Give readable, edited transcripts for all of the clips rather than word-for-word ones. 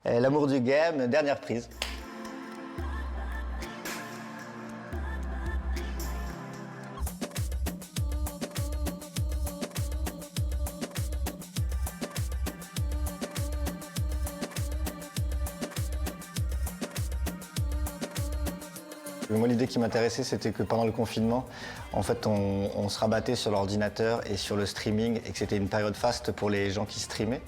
L'amour du game, dernière prise. Moi, l'idée qui m'intéressait, c'était que pendant le confinement, en fait, on se rabattait sur l'ordinateur et sur le streaming et que c'était une période faste pour les gens qui streamaient.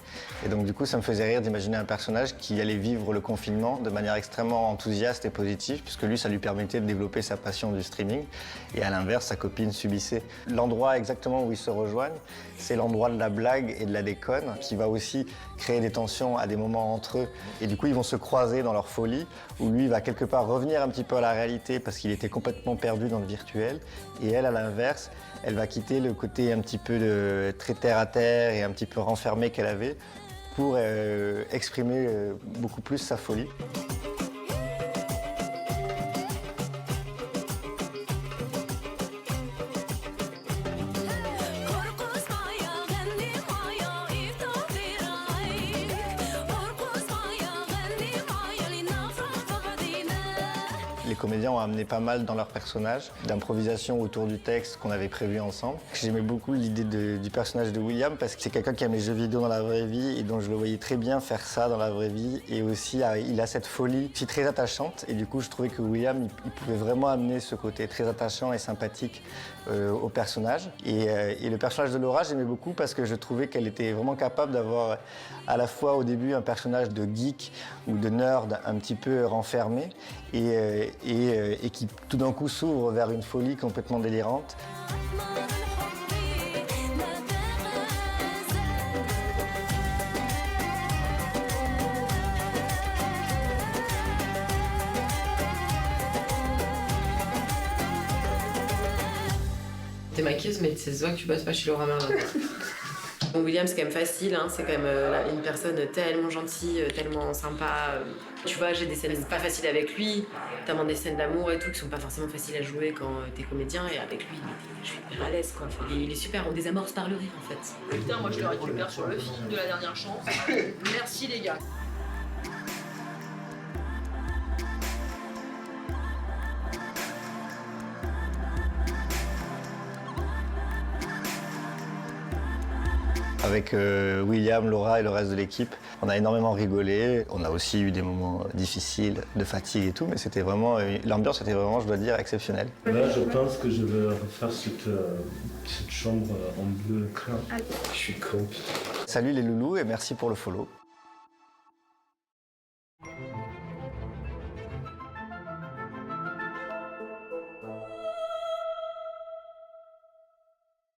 Et donc, du coup, ça me faisait rire d'imaginer un personnage qui allait vivre le confinement de manière extrêmement enthousiaste et positive, puisque lui, ça lui permettait de développer sa passion du streaming. Et à l'inverse, sa copine subissait. L'endroit exactement où ils se rejoignent, c'est l'endroit de la blague et de la déconne, qui va aussi créer des tensions à des moments entre eux. Et du coup, ils vont se croiser dans leur folie, où lui va quelque part revenir un petit peu à la réalité parce qu'il était complètement perdu dans le virtuel. Et elle, à l'inverse, elle va quitter le côté un petit peu très terre-à-terre et un petit peu renfermé qu'elle avait pour exprimer beaucoup plus sa folie. Les comédiens ont amené pas mal dans leur personnage, d'improvisation autour du texte qu'on avait prévu ensemble. J'aimais beaucoup l'idée du personnage de William parce que c'est quelqu'un qui aime les jeux vidéo dans la vraie vie et dont je le voyais très bien faire ça dans la vraie vie. Et aussi, il a cette folie aussi très attachante. Et du coup, je trouvais que William, il pouvait vraiment amener ce côté très attachant et sympathique au personnage. Et le personnage de Laura, j'aimais beaucoup parce que je trouvais qu'elle était vraiment capable d'avoir à la fois au début un personnage de geek ou de nerd un petit peu renfermé et qui tout d'un coup s'ouvre vers une folie complètement délirante. T'es maquilleuse, mais c'est vrai que tu bosses pas chez Laura Merlin. Bon, William, c'est quand même facile, hein. C'est quand même une personne tellement gentille, tellement sympa. Tu vois, j'ai des scènes pas faciles avec lui, notamment des scènes d'amour et tout, qui sont pas forcément faciles à jouer quand t'es comédien, et avec lui, je suis hyper à l'aise, quoi. Enfin, il est super, on désamorce par le rire, en fait. Putain, moi je le récupère sur le film de La Dernière Chance. Merci les gars. Avec William, Laura et le reste de l'équipe, on a énormément rigolé. On a aussi eu des moments difficiles, de fatigue et tout, mais c'était vraiment, l'ambiance était vraiment, je dois dire, exceptionnelle. Là, je pense que je vais refaire cette chambre en bleu crin. Je suis crampe. Salut les loulous et merci pour le follow.